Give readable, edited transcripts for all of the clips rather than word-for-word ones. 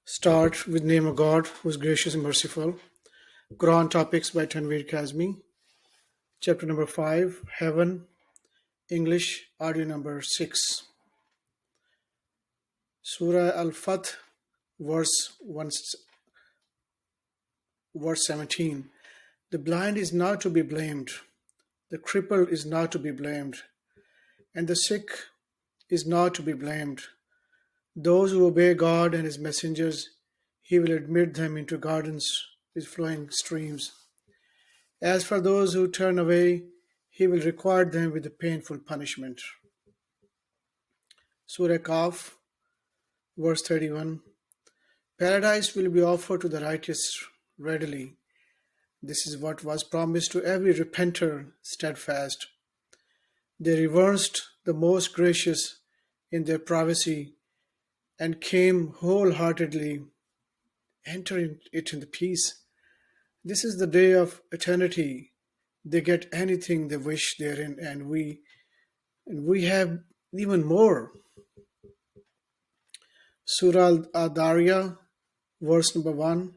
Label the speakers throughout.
Speaker 1: Start with name of God, who is gracious and merciful. Quran topics by Tanvir Kazmi. Chapter number 5, Heaven, English, audio number 6. Surah Al-Fath, verse 17. The blind is not to be blamed, the crippled is not to be blamed, and the sick is not to be blamed. Those who obey God and His messengers, He will admit them into gardens with flowing streams. As for those who turn away, He will require them with a painful punishment. Surah Kaf, verse 31. Paradise will be offered to the righteous readily. This is what was promised to every repenter steadfast. They reverenced the Most Gracious in their privacy and came wholeheartedly, entering it in the peace. This is the day of eternity. They get anything they wish therein, and we have even more. Surah Al-Dariyah, verse number 1.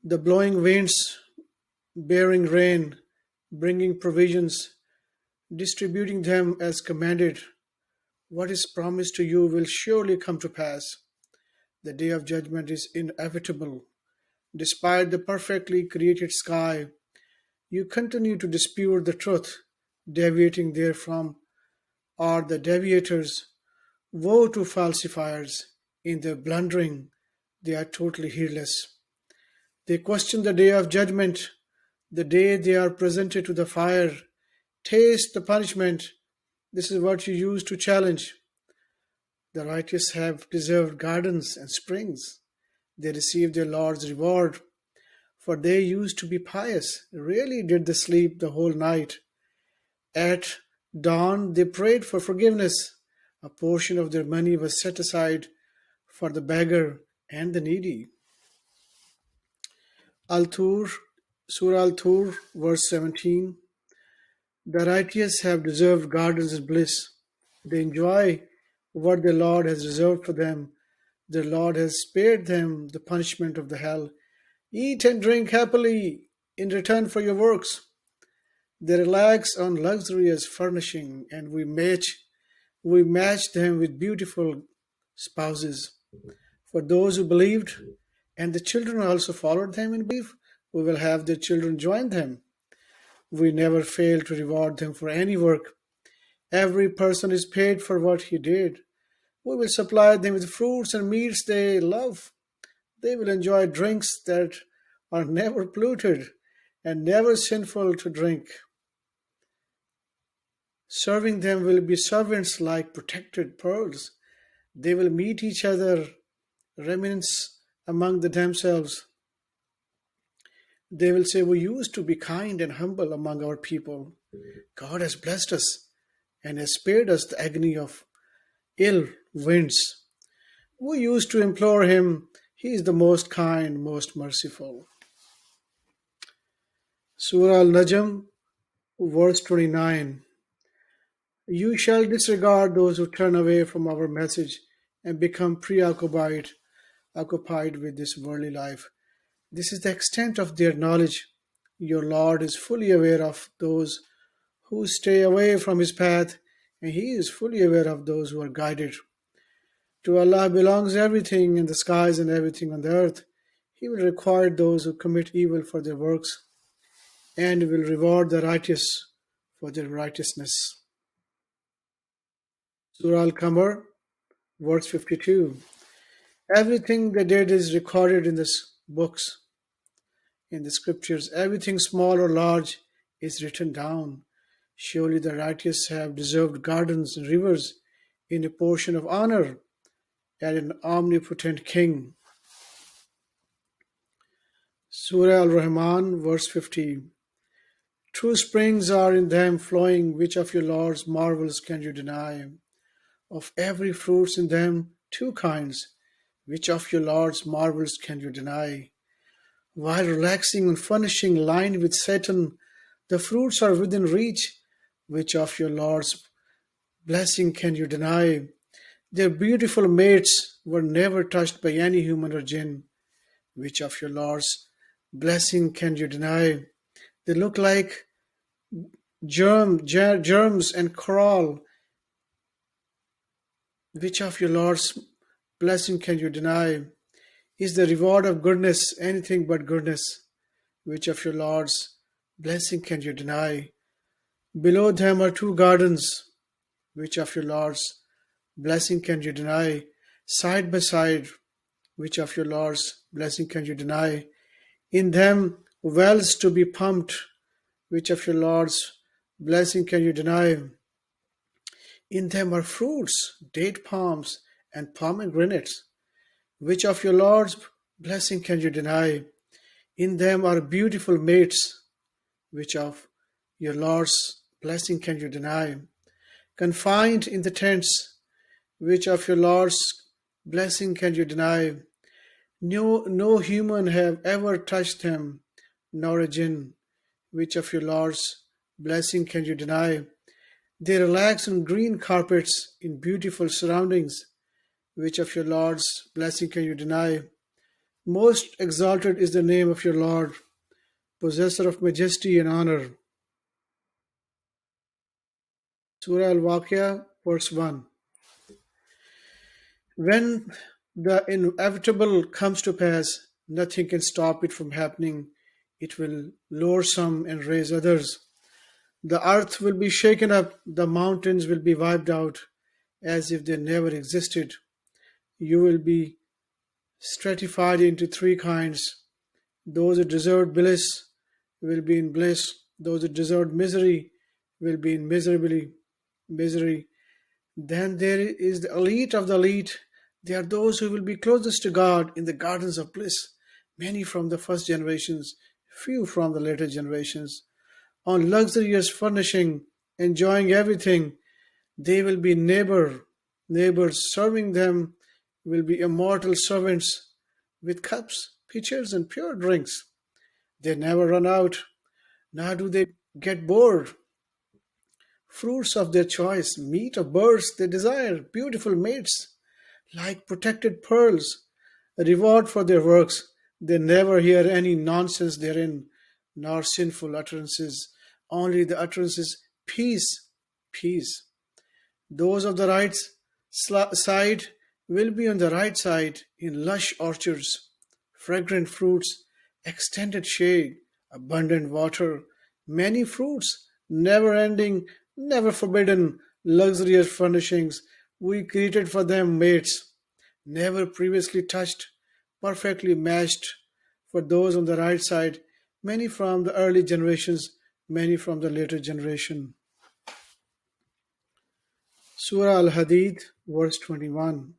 Speaker 1: The blowing winds, bearing rain, bringing provisions, distributing them as commanded. What is promised to you will surely come to pass. The day of judgment is inevitable. Despite the perfectly created sky, you continue to dispute the truth. Deviating therefrom are the deviators. Woe to falsifiers! In their blundering, they are totally heedless. They question the day of judgment, the day they are presented to the fire. Taste the punishment. This is what you use to challenge. The righteous have deserved gardens and springs. They receive their Lord's reward, for they used to be pious. Rarely did they sleep the whole night. At dawn they prayed for forgiveness. A portion of their money was set aside for the beggar and the needy. Al-Tur, Surah Al-Tur, verse 17. The righteous have deserved gardens and bliss. They enjoy what their Lord has reserved for them. Their Lord has spared them the punishment of the hell. Eat and drink happily in return for your works. They relax on luxurious furnishing, and we match them with beautiful spouses. For those who believed, and the children also followed them in belief, we will have their children join them. We never fail to reward them for any work. Every person is paid for what he did. We will supply them with fruits and meats they love. They will enjoy drinks that are never polluted and never sinful to drink. Serving them will be servants like protected pearls. They will meet each other, reminisce among themselves. They will say, we used to be kind and humble among our people. God has blessed us and has spared us the agony of ill winds. We used to implore Him. He is the most kind, most merciful. Surah Al-Najm, verse 29. You shall disregard those who turn away from our message and become preoccupied with this worldly life. This is the extent of their knowledge. Your Lord is fully aware of those who stay away from His path, and He is fully aware of those who are guided. To Allah belongs everything in the skies and everything on the earth. He will require those who commit evil for their works, and will reward the righteous for their righteousness. Surah Al-Qamar, verse 52. Everything they did is recorded in the books, in the scriptures. Everything small or large is written down. Surely the righteous have deserved gardens and rivers in a portion of honor and an omnipotent king. Surah Al-Rahman, verse 50. True springs are in them flowing. Which of your Lord's marvels can you deny? Of every fruits in them, two kinds. Which of your Lord's marvels can you deny? While relaxing and furnishing lined with satin, the fruits are within reach. Which of your Lord's blessing can you deny? Their beautiful mates were never touched by any human or jinn. Which of your Lord's blessing can you deny? They look like germs and crawl. Which of your Lord's blessing can you deny? Is the reward of goodness anything but goodness? Which of your Lord's blessing can you deny? Below them are two gardens. Which of your Lord's blessing can you deny? Side by side, which of your Lord's blessing can you deny? In them wells to be pumped, which of your Lord's blessing can you deny? In them are fruits, date palms, and pomegranates, which of your Lord's blessing can you deny? In them are beautiful mates, which of your Lord's blessing can you deny? Confined in the tents, which of your Lord's blessing can you deny? No human have ever touched them, nor a jinn. Which of your Lord's blessing can you deny? They relax on green carpets in beautiful surroundings. Which of your Lord's blessing can you deny? Most exalted is the name of your Lord, possessor of majesty and honor. Surah Al-Waqi'ah, verse 1. When the inevitable comes to pass, nothing can stop it from happening. It will lower some and raise others. The earth will be shaken up, the mountains will be wiped out as if they never existed. You will be stratified into three kinds. Those who deserve bliss will be in bliss. Those who deserve misery will be in misery. Then there is the elite of the elite. They are those who will be closest to God in the gardens of bliss. Many from the first generations, few from the later generations. On luxurious furnishing, enjoying everything. They will be neighbors serving them will be immortal servants with cups, pitchers, and pure drinks. They never run out, nor do they get bored. Fruits of their choice, meat of birds they desire, beautiful mates, like protected pearls, a reward for their works. They never hear any nonsense therein, nor sinful utterances, only the utterances, peace, peace. Those of the right side will be on the right side in lush orchards, fragrant fruits, extended shade, abundant water, many fruits, never ending, never forbidden, luxurious furnishings. We created for them mates, never previously touched, perfectly matched for those on the right side, many from the early generations, many from the later generation. Surah Al-Hadid, verse 21.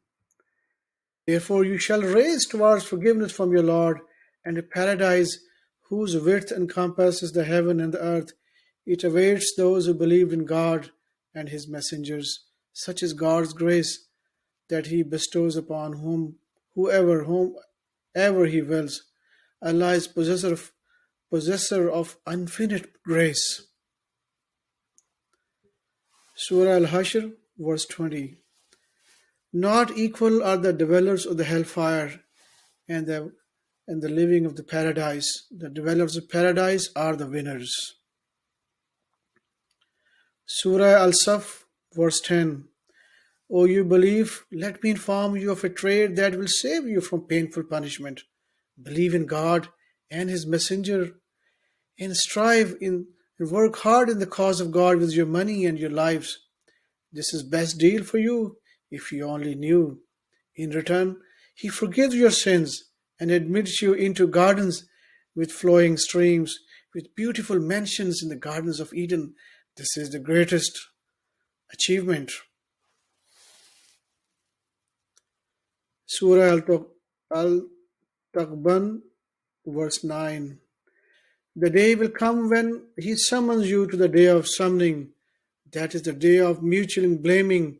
Speaker 1: Therefore you shall raise towards forgiveness from your Lord, and a paradise whose width encompasses the heaven and the earth. It awaits those who believed in God and his messengers. Such is God's grace that he bestows upon whomever he wills. Allah is possessor of infinite grace. Surah Al-Hashr, verse 20. Not equal are the dwellers of the hellfire and the living of the paradise. The dwellers of paradise are the winners. Surah Al-Saf, verse 10. O you believe, let me inform you of a trade that will save you from painful punishment. Believe in God and his messenger, and strive in and work hard in the cause of God with your money and your lives. This is best deal for you if you only knew. In return, he forgives your sins and admits you into gardens with flowing streams, with beautiful mansions in the gardens of Eden. This is the greatest achievement. Surah Al-Taqban, verse 9. The day will come when he summons you to the day of summoning. That is the day of mutual blaming.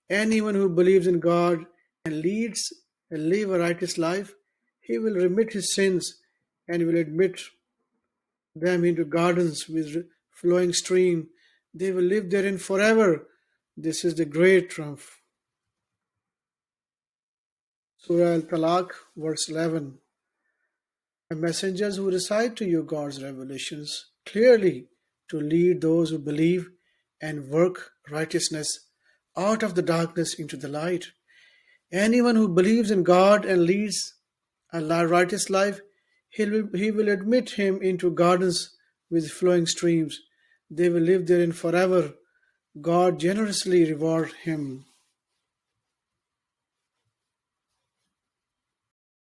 Speaker 1: Anyone who believes in God and leads and live a righteous life, he will remit his sins and will admit them into gardens with flowing stream. They will live therein forever. This is the great triumph. Surah Al-Talaq, verse 11. The messengers who recite to you God's revelations clearly to lead those who believe and work righteousness out of the darkness into the light. Anyone who believes in God and leads a righteous life, he will admit him into gardens with flowing streams. They will live therein forever. God generously reward him.